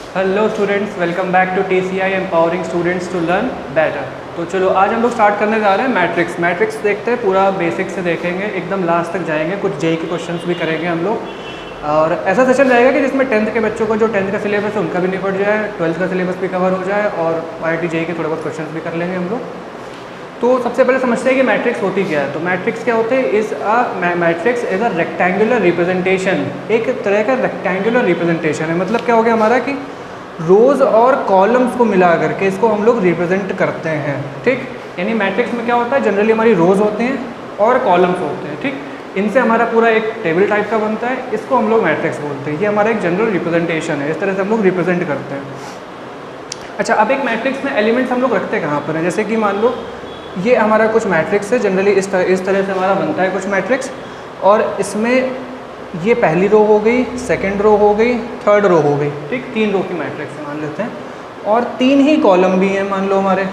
Hello students, welcome back to TCI empowering students to learn better. तो चलो आज हम लोग स्टार्ट करने जा रहे हैं मैट्रिक्स। मैट्रिक्स देखते हैं, पूरा बेसिक से देखेंगे, एकदम लास्ट तक जाएंगे, कुछ जेई के क्वेश्चंस भी करेंगे हम लोग। और ऐसा सेशन रहेगा कि जिसमें 10th के बच्चों को जो 10th का सिलेबस है उनका भी निपट जाए, 12th का सिलेबस भी कवर हो जाए और IIT जेई के थोड़े बहुत क्वेश्चन भी कर लेंगे हम लोग। तो सबसे पहले समझते हैं कि मैट्रिक्स होती क्या है। तो मैट्रिक्स क्या होते हैं? Matrix is a rectangular representation, एक तरह का रेक्टेंगुलर रिप्रेजेंटेशन है। मतलब क्या हो गया हमारा कि रोज़ और कॉलम्स को मिला करके इसको हम लोग रिप्रेजेंट करते हैं। ठीक, यानी मैट्रिक्स में क्या होता है, जनरली हमारी रोज़ होते हैं और कॉलम्स होते हैं। ठीक, इनसे हमारा पूरा एक टेबल टाइप का बनता है, इसको हम लोग मैट्रिक्स बोलते हैं। ये हमारा एक जनरल रिप्रेजेंटेशन है, इस तरह से हम लोग रिप्रेजेंट करते हैं। अच्छा, अब एक मैट्रिक्स में एलिमेंट्स हम लोग रखते कहाँ पर हैं? जैसे कि मान लो ये हमारा कुछ मैट्रिक्स है, जनरली इस तरह से हमारा बनता है कुछ मैट्रिक्स। और इसमें ये पहली रो हो गई, सेकंड रो हो गई, थर्ड रो हो गई। ठीक, 3 रो की मैट्रिक्स मान लेते हैं और 3 ही कॉलम भी हैं मान लो हमारे।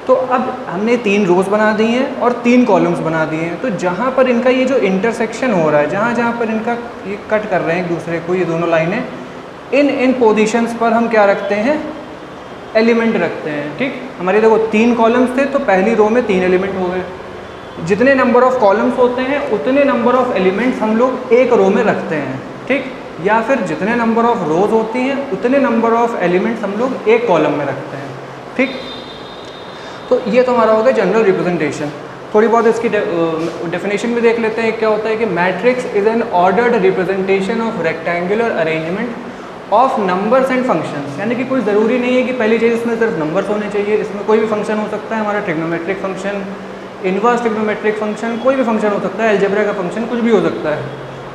तो अब हमने 3 रोज़ बना दी हैं और 3 कॉलम्स बना दिए हैं। तो जहाँ पर इनका ये जो इंटरसेक्शन हो रहा है, जहाँ जहाँ पर इनका ये कट कर रहे हैं एक दूसरे को, ये दोनों लाइनें, इन पोजीशंस पर हम क्या रखते हैं? एलिमेंट रखते हैं। ठीक, हमारे देखो 3 कॉलम्स थे तो पहली रो में 3 एलिमेंट हो गए। जितने नंबर ऑफ़ कॉलम्स होते हैं उतने नंबर ऑफ़ एलिमेंट्स हम लोग एक रो में रखते हैं। ठीक, या फिर जितने नंबर ऑफ़ रोज़ होती हैं उतने नंबर ऑफ़ एलिमेंट्स हम लोग एक कॉलम में रखते हैं। ठीक, तो ये तो हमारा हो गया जनरल रिप्रेजेंटेशन। थोड़ी बहुत इसकी डेफिनेशन भी देख लेते हैं। क्या होता है कि matrix is an ordered representation of rectangular arrangement of numbers and functions. यानी कि कोई ज़रूरी नहीं है कि पहली चीज़ इसमें सिर्फ नंबर्स होने चाहिए, इसमें कोई भी फंक्शन हो सकता है। हमारा trigonometric function, inverse trigonometric function, कोई भी फंक्शन हो सकता है, अलजेब्रा का फंक्शन, कुछ भी हो सकता है।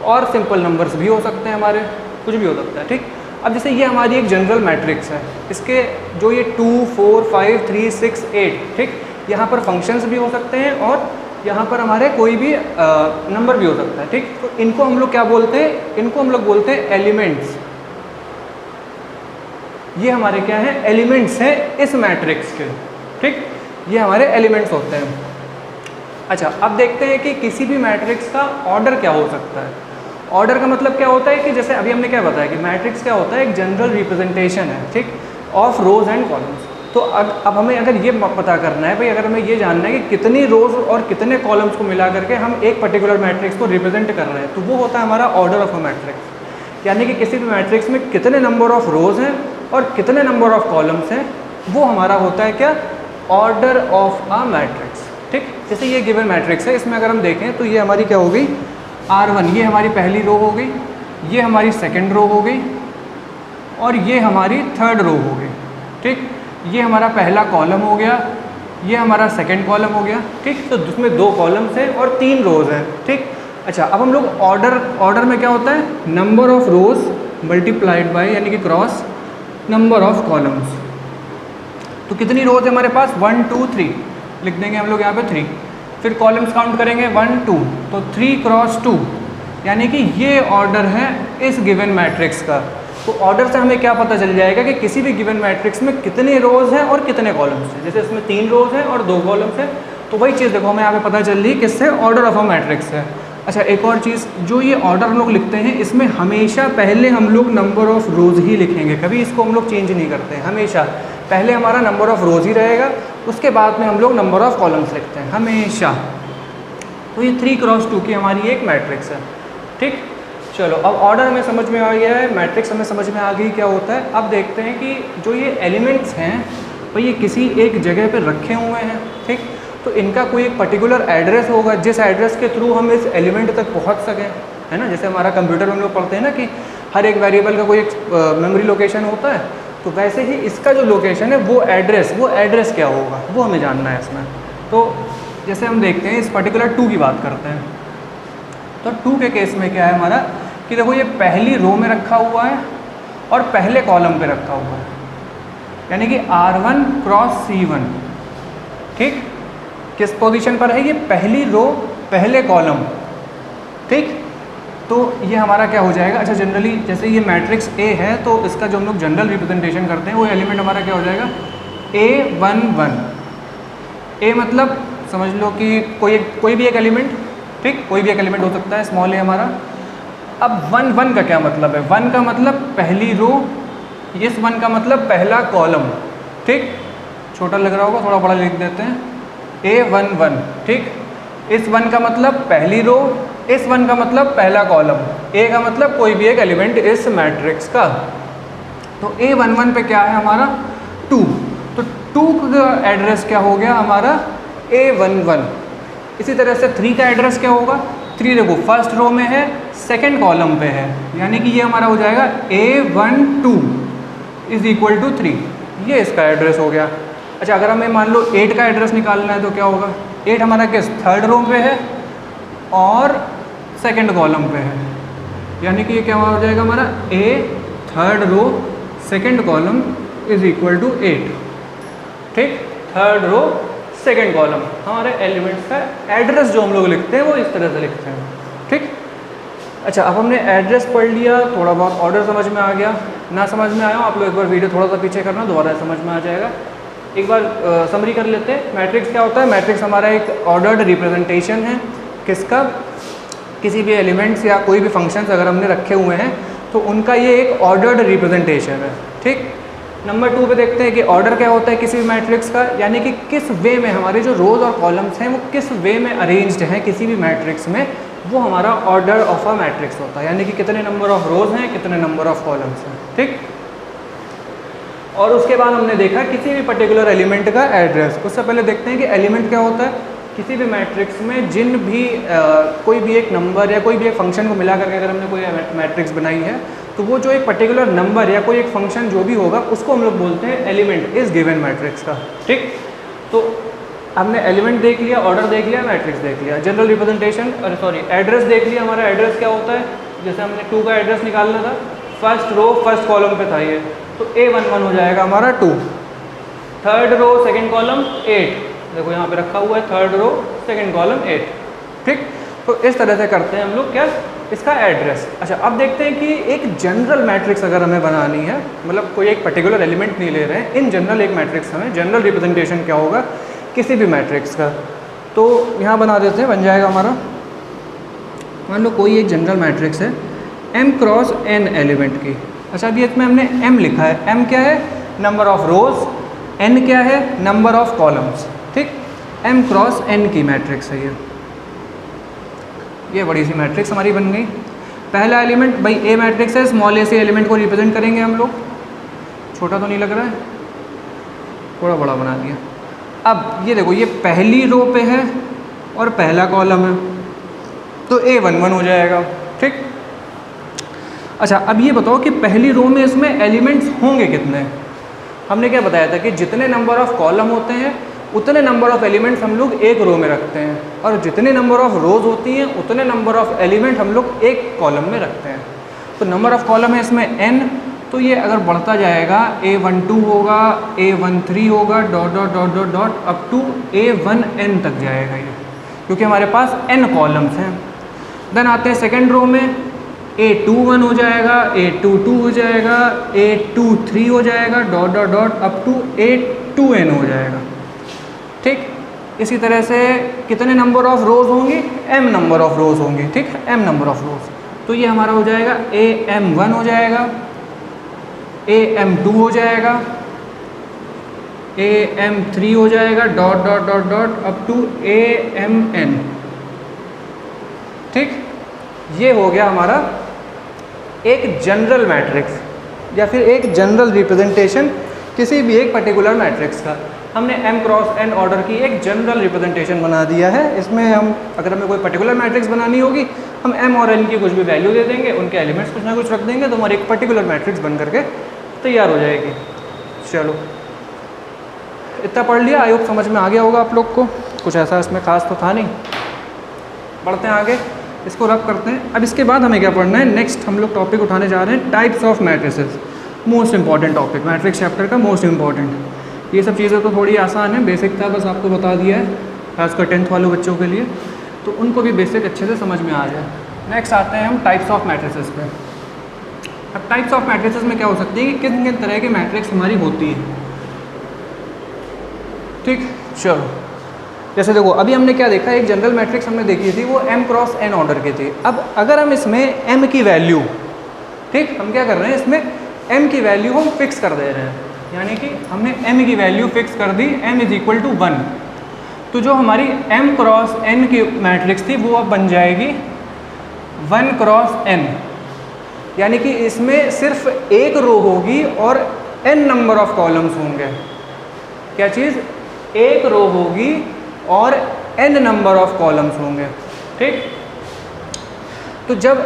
और सिंपल नंबर्स भी हो सकते हैं हमारे, कुछ भी हो सकता है। ठीक, अब जैसे ये हमारी एक जनरल मैट्रिक्स है, इसके जो ये 2, 4, 5, 3, 6, 8, ठीक, यहाँ पर फंक्शंस भी हो सकते हैं और यहाँ पर हमारे कोई भी नंबर भी हो सकता है। ठीक, तो इनको हम लोग क्या बोलते हैं? इनको हम लोग बोलते हैं एलिमेंट्स। ये हमारे क्या हैं? एलिमेंट्स हैं इस मैट्रिक्स के। ठीक, ये हमारे एलिमेंट्स होते हैं। अच्छा, अब देखते हैं कि किसी भी मैट्रिक्स का ऑर्डर क्या हो सकता है। ऑर्डर का मतलब क्या होता है कि जैसे अभी हमने क्या बताया कि मैट्रिक्स क्या होता है? एक जनरल रिप्रेजेंटेशन है, ठीक, ऑफ रोज एंड कॉलम्स। तो अब हमें अगर ये पता करना है भाई, अगर हमें ये जानना है कि कितनी रोज और कितने कॉलम्स को मिला करके हम एक पर्टिकुलर मैट्रिक्स को रिप्रेजेंट कर रहे हैं, तो वो होता है हमारा ऑर्डर ऑफ अ मैट्रिक्स। यानी कि किसी भी मैट्रिक्स में कितने नंबर ऑफ रोज हैं और कितने नंबर ऑफ कॉलम्स हैं, वो हमारा होता है क्या? Order of a matrix. ठीक, जैसे ये गिवन मैट्रिक्स है, इसमें अगर हम देखें तो ये हमारी क्या हो गई? R1, ये हमारी पहली रो हो गई, ये हमारी सेकंड रो हो गई और ये हमारी थर्ड रो हो गई। ठीक, ये हमारा पहला कॉलम हो गया, ये हमारा सेकंड कॉलम हो गया। ठीक, तो जिसमें 2 कॉलम्स हैं और 3 रोज हैं। ठीक, अच्छा, अब हम लोग ऑर्डर में क्या होता है? Number of rose multiplied by, यानी कि क्रॉस नंबर ऑफ कॉलम्स। तो कितनी रोज है हमारे पास? 1, 2, 3 लिख देंगे हम लोग यहाँ पे 3। फिर कॉलम्स काउंट करेंगे 1, 2, तो 3 क्रॉस 2, यानी कि ये ऑर्डर है इस गिवन मैट्रिक्स का। तो ऑर्डर से हमें क्या पता चल जाएगा कि किसी भी गिवन मैट्रिक्स में कितने रोज हैं और कितने कॉलम्स हैं। जैसे इसमें 3 रोज हैं और 2 कॉलम्स हैं, तो वही चीज़ देखो हमें यहाँ पे पता चल रही है किससे? ऑर्डर ऑफ अ मैट्रिक्स है। अच्छा, एक और चीज़, जो ये ऑर्डर हम लोग लिखते हैं इसमें हमेशा पहले हम लोग नंबर ऑफ रोज ही लिखेंगे, कभी इसको हम लोग चेंज नहीं करते हैं। हमेशा पहले हमारा नंबर ऑफ रोज ही रहेगा, उसके बाद में हम लोग नंबर ऑफ कॉलम्स लिखते हैं हमेशा। तो ये 3 क्रॉस 2 की हमारी एक मैट्रिक्स है। ठीक, चलो अब ऑर्डर हमें समझ में आ गया है, मैट्रिक्स हमें समझ में आ गई क्या होता है। अब देखते हैं कि जो ये एलिमेंट्स हैं तो ये किसी एक जगह पर रखे हुए हैं। ठीक, तो इनका कोई एक पर्टिकुलर एड्रेस होगा जिस एड्रेस के थ्रू हम इस एलिमेंट तक पहुंच सकें, है ना। जैसे हमारा कंप्यूटर में हम लोग पढ़ते हैं ना कि हर एक वेरिएबल का कोई एक मेमोरी लोकेशन होता है, तो वैसे ही इसका जो लोकेशन है वो एड्रेस क्या होगा वो हमें जानना है इसमें। तो जैसे हम देखते हैं इस पर्टिकुलर 2 की बात करते हैं, तो 2 के केस में क्या है हमारा कि देखो ये पहली रो में रखा हुआ है और पहले कॉलम पे रखा हुआ है, यानी कि R1 क्रॉस C1। ठीक, किस पोजीशन पर है? ये पहली रो पहले कॉलम। ठीक, तो ये हमारा क्या हो जाएगा? अच्छा, जनरली जैसे ये मैट्रिक्स A है तो इसका जो हम लोग जनरल रिप्रेजेंटेशन करते हैं वो एलिमेंट हमारा क्या हो जाएगा? A11। A मतलब समझ लो कि कोई भी एक एलिमेंट। ठीक, कोई भी एक एलिमेंट हो सकता है, स्मॉल a हमारा। अब 1, 1 का क्या मतलब है? 1 का मतलब पहली रो इस 1 का मतलब पहला कॉलम, ठीक, छोटा लग रहा होगा थोड़ा बड़ा लिख देते हैं, A11, ठीक। इस 1 का मतलब पहली रो, इस 1 का मतलब पहला कॉलम, A का मतलब कोई भी एक एलिमेंट इस मैट्रिक्स का। तो A11 पे क्या है हमारा 2, तो 2 का एड्रेस क्या हो गया हमारा A11। इसी तरह से 3 का एड्रेस क्या होगा, 3 देखो फर्स्ट रो में है, सेकंड कॉलम पे है, यानी कि ये हमारा हो जाएगा A12 इज इक्वल टू 3, ये इसका एड्रेस हो गया। अच्छा, अगर हमें मान लो 8 का एड्रेस निकालना है तो क्या होगा, 8 हमारा किस थर्ड रो पे है और सेकंड कॉलम पे है, यानी कि ये क्या हो जाएगा हमारा A third row second column is equal to 8, ठीक। थर्ड रो सेकंड कॉलम हमारे एलिमेंट्स का एड्रेस जो हम लोग लिखते हैं वो इस तरह से लिखते हैं, ठीक। अच्छा, अब हमने एड्रेस पढ़ लिया, थोड़ा बहुत ऑर्डर समझ में आ गया, ना समझ में आया आप लोग एक बार वीडियो थोड़ा सा पीछे करना, दोबारा समझ में आ जाएगा। एक बार समरी कर लेते हैं। मैट्रिक्स क्या होता है, मैट्रिक्स हमारा एक ऑर्डर्ड रिप्रेजेंटेशन है, किसका, किसी भी एलिमेंट्स या कोई भी फंक्शंस अगर हमने रखे हुए हैं तो उनका ये एक ऑर्डर्ड रिप्रेजेंटेशन है, ठीक। नंबर 2 पे देखते हैं कि ऑर्डर क्या होता है किसी भी मैट्रिक्स का, यानी कि किस वे में हमारे जो रोज और कॉलम्स हैं वो किस वे में अरेंज्ड हैं किसी भी मैट्रिक्स में, वो हमारा ऑर्डर ऑफ अ मैट्रिक्स होता है, यानी कि कितने नंबर ऑफ रोज हैं, कितने नंबर ऑफ कॉलम्स हैं, ठीक। और उसके बाद हमने देखा किसी भी पर्टिकुलर एलिमेंट का एड्रेस। उससे पहले देखते हैं कि एलिमेंट क्या होता है। किसी भी मैट्रिक्स में जिन भी कोई भी एक नंबर या कोई भी एक फंक्शन को मिला करके अगर हमने कोई मैट्रिक्स बनाई है तो वो जो एक पर्टिकुलर नंबर या कोई एक फंक्शन जो भी होगा उसको हम लोग बोलते हैं एलिमेंट इस गिवन मैट्रिक्स का, ठीक। तो हमने एलिमेंट देख लिया, ऑर्डर देख लिया, मैट्रिक्स देख लिया, जनरल रिप्रेजेंटेशन, सॉरी एड्रेस देख लिया। हमारा एड्रेस क्या होता है, जैसे हमने 2 का एड्रेस निकालना था, फर्स्ट रो फर्स्ट कॉलम पे था ये, तो A11 हो जाएगा हमारा 2, थर्ड रो सेकंड कॉलम 8, देखो यहाँ पे रखा हुआ है थर्ड रो सेकंड कॉलम 8, ठीक। तो इस तरह से करते हैं हम लोग क्या, इसका एड्रेस। अच्छा, अब देखते हैं कि एक जनरल मैट्रिक्स अगर हमें बनानी है, मतलब कोई एक पर्टिकुलर एलिमेंट नहीं ले रहे हैं, इन जनरल एक मैट्रिक्स हमें जनरल रिप्रेजेंटेशन क्या होगा किसी भी मैट्रिक्स का, तो यहाँ बना देते हैं, बन जाएगा हमारा, मान लो कोई एक जनरल मैट्रिक्स है M क्रॉस N एलिमेंट की। अच्छा, अभी इसमें हमने M लिखा है, M क्या है नंबर ऑफ रोज, N क्या है नंबर ऑफ कॉलम्स, ठीक। M क्रॉस N की मैट्रिक्स है ये बड़ी सी मैट्रिक्स हमारी बन गई। पहला एलिमेंट भाई A मैट्रिक्स है, स्मॉल a से एलिमेंट को रिप्रेजेंट करेंगे हम लोग, छोटा तो नहीं लग रहा है, थोड़ा बड़ा बना दिया। अब ये देखो ये पहली रो पे है और पहला कॉलम है, तो A11 हो जाएगा, ठीक। अच्छा, अब ये बताओ कि पहली रो में इसमें एलिमेंट्स होंगे कितने। हमने क्या बताया था कि जितने नंबर ऑफ कॉलम होते हैं उतने नंबर ऑफ एलिमेंट्स हम लोग एक रो में रखते हैं, और जितने नंबर ऑफ रोज होती हैं उतने नंबर ऑफ एलिमेंट हम लोग एक कॉलम में रखते हैं। तो नंबर ऑफ कॉलम है इसमें n, तो ये अगर बढ़ता जाएगा A12 होगा, A13 होगा, dot dot dot dot dot up to A1n तक जाएगा ये, क्योंकि हमारे पास n कॉलम्स हैं। देन आते हैं सेकेंड रो में, A21 हो जाएगा, A22 हो जाएगा, A23 हो जाएगा, dot dot dot up to A2n हो जाएगा, ठीक। इसी तरह से कितने नंबर ऑफ रोज होंगी, m नंबर ऑफ रोज होंगी, ठीक है, m नंबर ऑफ रोज। तो ये हमारा हो जाएगा AM1 हो जाएगा, AM2 हो जाएगा, AM3 हो जाएगा, dot dot dot dot up to AMN, ठीक। ये हो गया हमारा एक जनरल मैट्रिक्स या फिर एक जनरल रिप्रेजेंटेशन किसी भी एक पर्टिकुलर मैट्रिक्स का। हमने M क्रॉस N ऑर्डर की एक जनरल रिप्रेजेंटेशन बना दिया है। इसमें हम अगर हमें कोई पर्टिकुलर मैट्रिक्स बनानी होगी, हम M और N की कुछ भी वैल्यू दे देंगे, उनके एलिमेंट्स कुछ ना कुछ रख देंगे, तो हमारी एक पर्टिकुलर मैट्रिक्स बन करके तैयार हो जाएगी। चलो, इतना पढ़ लिया, आई होप समझ में आ गया होगा आप लोग को, कुछ ऐसा इसमें खास तो था नहीं। बढ़ते हैं आगे, इसको रब करते हैं। अब इसके बाद हमें क्या पढ़ना है, नेक्स्ट हम लोग टॉपिक उठाने जा रहे हैं types of matrices, most important topic, matrix chapter का मोस्ट इंपॉर्टेंट। ये सब चीज़ें तो थोड़ी आसान है, बेसिक था, बस आपको बता दिया है, खासकर 10th वाले बच्चों के लिए, तो उनको भी बेसिक अच्छे से समझ में आ जाए। नेक्स्ट आते हैं हम टाइप्स ऑफ मैट्रिसेस पे। अब टाइप्स ऑफ मैट्रिसेस में क्या हो सकती है कि किन किन तरह की मैट्रिक्स हमारी होती है, ठीक। चलो, जैसे देखो अभी हमने क्या देखा, एक जनरल मैट्रिक्स हमने देखी थी, वो M क्रॉस N ऑर्डर की थी। अब अगर हम इसमें M की वैल्यू, ठीक, हम क्या कर रहे हैं, इसमें m की वैल्यू हम फिक्स कर दे रहे हैं, यानी कि हमने m की वैल्यू फिक्स कर दी, m इज इक्वल टू 1। तो जो हमारी m क्रॉस n की मैट्रिक्स थी वो अब बन जाएगी 1 क्रॉस n, यानी कि इसमें सिर्फ एक रो होगी और n नंबर ऑफ कॉलम्स होंगे। क्या चीज़? एक रो होगी और n नंबर ऑफ कॉलम्स होंगे। ठीक, तो जब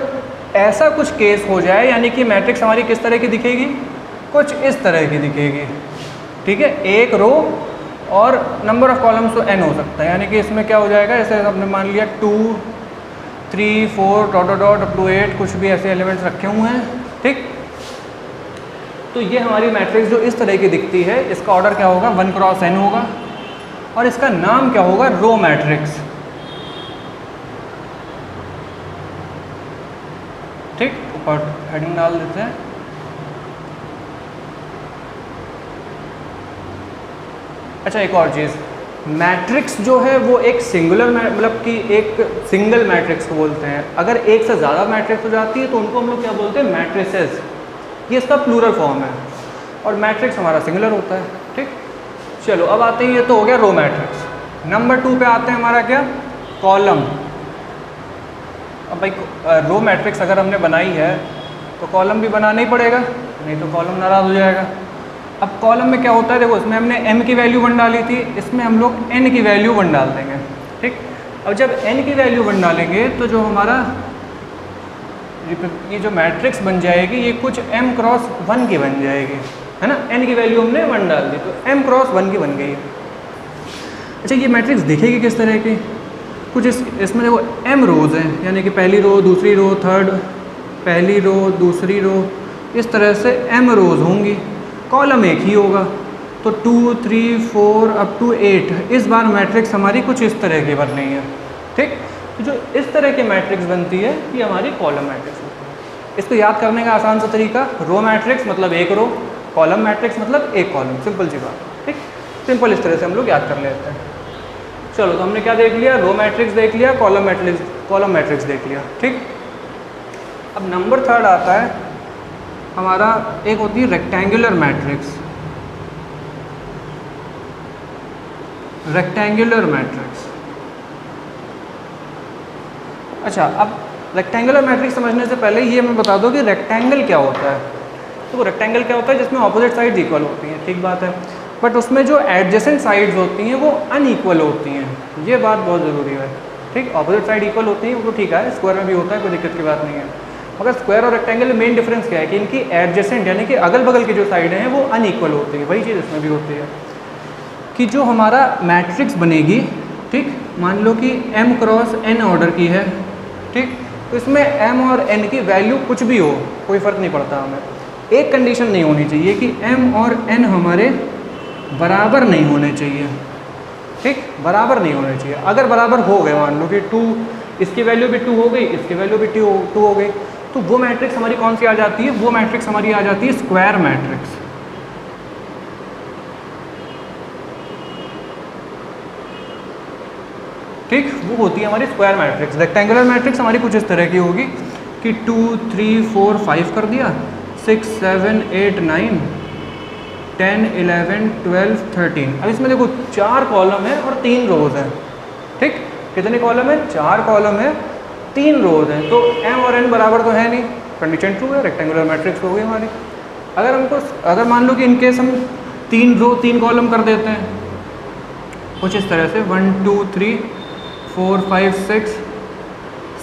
ऐसा कुछ केस हो जाए, यानी कि मैट्रिक्स हमारी किस तरह की दिखेगी? कुछ इस तरह की दिखेगी। ठीक है, एक रो और नंबर ऑफ कॉलम्स तो n हो सकता है, यानी कि इसमें क्या हो जाएगा, जैसे हमने मान लिया 2 3 4 dot dot dot up to 8 कुछ भी ऐसे एलिमेंट्स रखे हुए हैं। ठीक, तो ये हमारी मैट्रिक्स जो इस तरह की दिखती है, इसका ऑर्डर क्या होगा? 1 क्रॉस n होगा और इसका नाम क्या होगा? Row matrix. ठीक, ऊपर हेडिंग डाल देते हैं। अच्छा, एक और चीज़, मैट्रिक्स जो है वो एक सिंगुलर मतलब कि एक सिंगल मैट्रिक्स को बोलते हैं। अगर एक से ज़्यादा मैट्रिक्स हो जाती है तो उनको हम लोग क्या बोलते हैं? मैट्रिसेस। ये इसका प्लूरल फॉर्म है और मैट्रिक्स हमारा सिंगुलर होता है। ठीक, चलो अब आते हैं, ये तो हो गया रो मैट्रिक्स। नंबर 2 पे आते हैं, हमारा क्या? कॉलम। अब भाई रो मैट्रिक्स अगर हमने बनाई है तो कॉलम भी बनाना ही पड़ेगा, नहीं तो कॉलम नाराज़ हो जाएगा। अब कॉलम में क्या होता है? देखो, इसमें हमने m की वैल्यू 1 डाली थी, इसमें हम लोग n की वैल्यू 1 डाल देंगे। ठीक, अब जब n की वैल्यू 1 डालेंगे तो जो हमारा ये जो मैट्रिक्स बन जाएगी ये कुछ m क्रॉस 1 की बन जाएगी, है ना। n की वैल्यू हमने 1 डाल दी तो m क्रॉस 1 की बन गई। अच्छा, ये मैट्रिक्स दिखेगी किस तरह की? कुछ इसमें देखो m रोज़ हैं, यानी कि पहली रो, दूसरी रो, थर्ड, पहली रो, दूसरी रो, इस तरह से m रोज़ होंगी। कॉलम एक ही होगा, तो 2 3 4 अप टू 8। इस बार मैट्रिक्स हमारी कुछ इस तरह की बन रही है। ठीक, तो जो इस तरह की मैट्रिक्स बनती है ये हमारी कॉलम मैट्रिक्स होती है। इसको याद करने का आसान सा तरीका, रो मैट्रिक्स मतलब एक रो, कॉलम मैट्रिक्स मतलब एक कॉलम, सिंपल सी बात। ठीक, सिंपल इस तरह से हम लोग याद कर लेते हैं। चलो, तो हमने क्या देख लिया? रो मैट्रिक्स देख लिया, कॉलम मैट्रिक्स देख लिया। ठीक, अब नंबर 3 आता है हमारा, एक होती है रेक्टेंगुलर मैट्रिक्स। Rectangular matrix. अच्छा, अब रेक्टेंगुलर मैट्रिक्स समझने से पहले ये मैं बता दूं कि रेक्टेंगल क्या होता है। तो रेक्टेंगल क्या होता है? जिसमें ऑपोजिट साइड्स इक्वल होती हैं। ठीक बात है, बट उसमें जो एडजेसेंट साइड्स होती हैं वो अनइक्वल होती हैं। ये बात बहुत ज़रूरी है। ठीक, ऑपोजिट साइड इक्वल होती हैं वो तो ठीक है, स्क्वायर में भी होता है, कोई दिक्कत की बात नहीं है। मगर स्क्वायर और रेक्टेंगल में मेन डिफरेंस क्या है कि इनकी एडजेसेंट यानी कि अगल बगल की जो साइडें हैं वो अनइक्वल होती है। वही चीज़ इसमें भी होती है कि जो हमारा मैट्रिक्स बनेगी, ठीक, मान लो कि m क्रॉस n ऑर्डर की है। ठीक, तो इसमें m और n की वैल्यू कुछ भी हो, कोई फ़र्क नहीं पड़ता हमें। एक कंडीशन नहीं होनी चाहिए कि m और n हमारे बराबर नहीं होने चाहिए। ठीक, बराबर नहीं होने चाहिए। अगर बराबर हो गए, मान लो कि 2, इसकी वैल्यू भी 2 हो गई, इसकी वैल्यू भी 2 हो गई, तो वो मैट्रिक्स हमारी कौन सी आ जाती है? वो मैट्रिक्स हमारी आ जाती है स्क्वायर मैट्रिक्स। ठीक, वो होती है हमारी स्क्वायर मैट्रिक्स। रेक्टेंगुलर मैट्रिक्स हमारी कुछ इस तरह की होगी कि 2 3 4 5 कर दिया, 6 7 8 9 10 11 12 13। अब इसमें देखो 4 कॉलम है और 3 रोज हैं। ठीक, कितने कॉलम है? 4 कॉलम है, 3 रोज हैं, तो m और n बराबर तो है नहीं, कंडीशन ट्रू है, रेक्टेंगुलर मैट्रिक्स हो गई हमारी। अगर मान लो कि इनकेस हम 3 रो 3 कॉलम कर देते हैं कुछ इस तरह से 1 2 3 4 5 6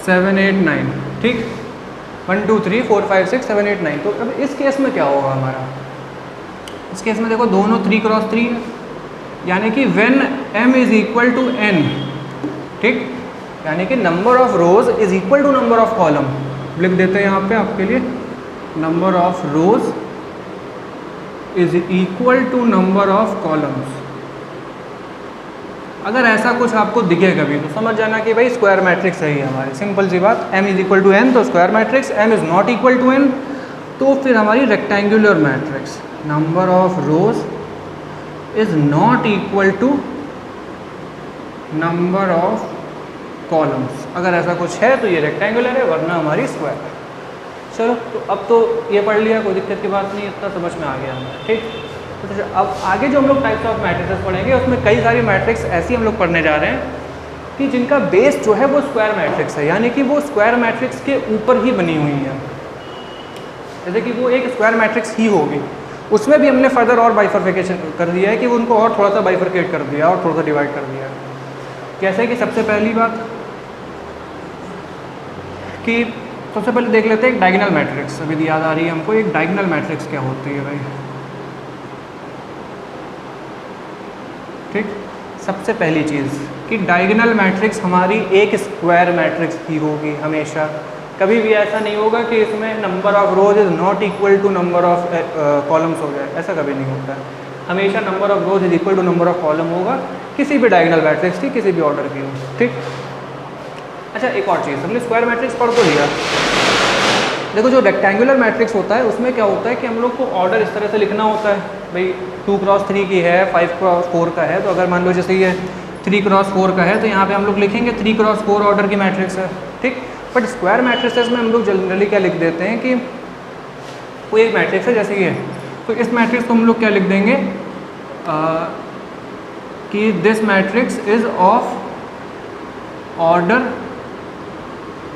7 8 9। ठीक, 1 2 3 4 5 6 7 8 9। तो अब इस केस में क्या होगा हमारा? इस केस में देखो दोनों 3 क्रॉस 3 है, यानी कि when m is equal to n। ठीक, यानी कि number of rows is equal to number of column. लिख देते हैं यहाँ पे आपके लिए, number of rows is equal to number of columns. अगर ऐसा कुछ आपको दिखे कभी तो समझ जाना कि भाई स्क्वायर मैट्रिक्स है ही हमारी, सिंपल सी बात। m is equal to n तो square matrix, m is not equal to n तो फिर हमारी rectangular matrix, number of rows is not equal to number of columns. अगर ऐसा कुछ है तो ये रेक्टेंगुलर है, वरना हमारी स्क्वायर है। चलो तो अब तो ये पढ़ लिया, कोई दिक्कत की बात नहीं, इतना समझ में आ गया हमें, ठीक। तो अब आगे जो हम लोग टाइप्स ऑफ मैट्रिसेस पढ़ेंगे उसमें कई सारी मैट्रिक्स ऐसी हम लोग पढ़ने जा रहे हैं कि जिनका बेस जो है वो स्क्वायर मैट्रिक्स है, यानी कि वो स्क्वायर मैट्रिक्स के ऊपर ही बनी हुई है। जैसे कि वो एक स्क्वायर मैट्रिक्स ही होगी, उसमें भी हमने फर्दर और बाइफरफिकेशन कर दिया है कि उनको और थोड़ा सा बाइफरकेट कर दिया और थोड़ा सा डिवाइड कर दिया। कैसे कि सबसे पहली बात कि सबसे पहले देख लेते हैं एक डायगोनल मैट्रिक्स। अभी याद आ रही है हमको, एक डायगोनल मैट्रिक्स क्या होती है भाई, ठीक। सबसे पहली चीज़ कि डायगोनल मैट्रिक्स हमारी एक स्क्वायर मैट्रिक्स ही होगी हमेशा। कभी भी ऐसा नहीं होगा कि इसमें number of rows is not equal to number of columns हो जाए, ऐसा कभी नहीं होता है। हमेशा number of rows is equal to number of column होगा, किसी भी डायगोनल मैट्रिक्स की, किसी भी ऑर्डर की हो, ठीक। अच्छा, एक और चीज़, हमने स्क्वायर मैट्रिक्स पढ़ तो लिया। देखो जो रेक्टेंगुलर मैट्रिक्स होता है उसमें क्या होता है कि हम लोग को ऑर्डर इस तरह से लिखना होता है भाई, 2x3 की है, 5x4 का है, तो अगर मान लो जैसे ये 3x4 का है तो यहाँ पे हम लोग लिखेंगे 3x4 ऑर्डर की मैट्रिक्स है, ठीक। बट स्क्वायर मैट्रिसेस में हम लोग जनरली क्या लिख देते हैं कि कोई एक मैट्रिक्स है जैसे ये, तो इस मैट्रिक्स को हम लोग क्या लिख देंगे कि this matrix is of order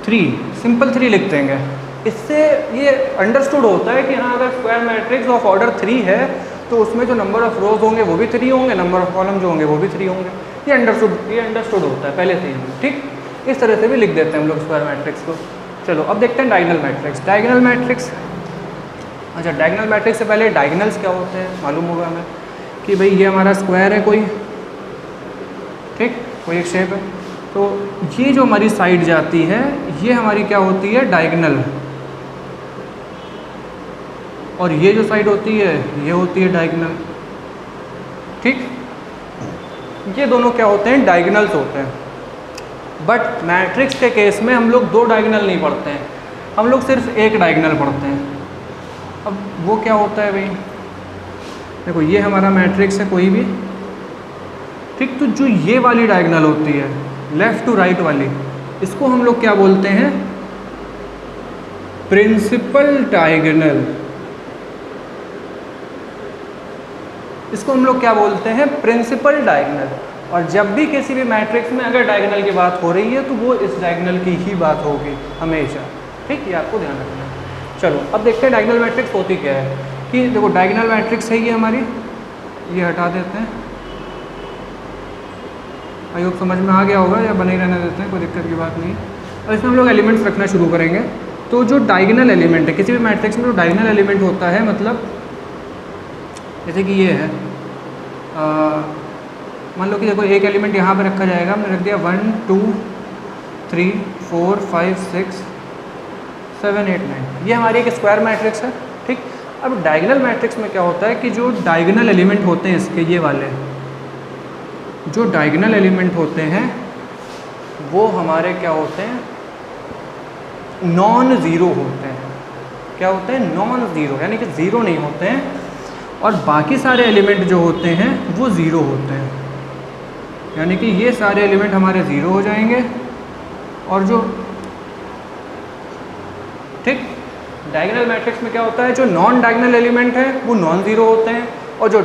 3, simple 3 लिख देंगे। इससे ये अंडरस्टूड होता है कि हाँ, अगर स्क्वायर मैट्रिक्स ऑफ ऑर्डर 3 है तो उसमें जो नंबर ऑफ रोज होंगे वो भी 3 होंगे, नंबर ऑफ कॉलम जो होंगे वो भी 3 होंगे। ये अंडरस्टूड होता है पहले से ही, ठीक। इस तरह से भी लिख देते हैं हम लोग स्क्वायर मैट्रिक्स को। चलो अब देखते हैं डायगोनल मैट्रिक्स। डायगोनल मैट्रिक्स, अच्छा डायगोनल मैट्रिक्स से पहले डायगोनल्स क्या होते हैं मालूम होगा हमें कि भाई ये हमारा स्क्वायर है कोई, ठीक, कोई एक शेप है, तो ये जो हमारी साइड जाती है ये हमारी क्या होती है, डायगोनल, और ये जो साइड होती है ये होती है डायगोनल, ठीक। ये दोनों क्या होते हैं, डायगोनल्स होते हैं। बट मैट्रिक्स के केस में हम लोग 2 डायगोनल नहीं पढ़ते हैं, हम लोग सिर्फ एक डायगोनल पढ़ते हैं। अब वो क्या होता है भाई, देखो ये हमारा मैट्रिक्स है कोई भी, ठीक। तो जो ये वाली डायगोनल होती है लेफ़्ट टू राइट वाली, इसको हम लोग क्या बोलते हैं, प्रिंसिपल डायगोनल। इसको हम लोग क्या बोलते हैं, प्रिंसिपल डायगोनल। और जब भी किसी भी मैट्रिक्स में अगर डायगोनल की बात हो रही है तो वो इस डायगोनल की ही बात होगी हमेशा, ठीक। ये आपको ध्यान रखना है। चलो अब देखते हैं डायगोनल मैट्रिक्स होती क्या है। कि देखो डायगोनल मैट्रिक्स है ये हमारी, ये हटा देते हैं, आई होप समझ में आ गया होगा, या बने ही रहने देते हैं, कोई दिक्कत की बात नहीं। और इसमें हम लोग एलिमेंट्स रखना शुरू करेंगे। तो जो डायगोनल एलिमेंट है किसी भी मैट्रिक्स में, जो डायगोनल एलिमेंट होता है, मतलब जैसे कि ये है, मान लो कि देखो एक एलिमेंट यहाँ पे रखा जाएगा, हमने रख दिया 1 2 3 4 5 6 7 8 9, ये हमारी एक स्क्वायर मैट्रिक्स है, ठीक। अब डायगोनल मैट्रिक्स में क्या होता है कि जो डायगोनल एलिमेंट होते हैं इसके, ये वाले जो डायगोनल एलिमेंट होते हैं वो हमारे क्या होते हैं, नॉन ज़ीरो होते हैं। क्या होते हैं, नॉन ज़ीरो, यानी कि ज़ीरो नहीं होते हैं, और बाकी सारे एलिमेंट जो होते हैं वो ज़ीरो होते हैं, यानी कि ये सारे एलिमेंट हमारे ज़ीरो हो जाएंगे। और जो, ठीक, डायगोनल मैट्रिक्स में क्या होता है, जो नॉन डायगोनल एलिमेंट है वो नॉन ज़ीरो होते हैं, और जो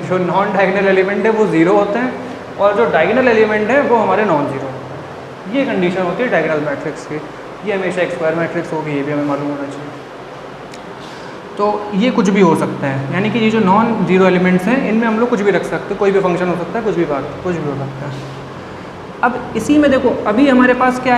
जो नॉन डायगोनल एलिमेंट है वो ज़ीरो होते हैं, और जो डायगोनल एलिमेंट है वो हमारे नॉन ज़ीरो होते हैं। ये कंडीशन होती है डायगोनल मैट्रिक्स की। ये हमेशा एक स्क्वायर मैट्रिक्स होगी, ये भी हमें मालूम होना चाहिए। तो ये कुछ भी हो सकता है, यानी कि ये जो नॉन ज़ीरो एलिमेंट्स हैं इनमें हम लोग कुछ भी रख सकते हैं, कोई भी फंक्शन हो सकता है, कुछ भी हो सकता है। अब इसी में देखो अभी हमारे पास क्या है,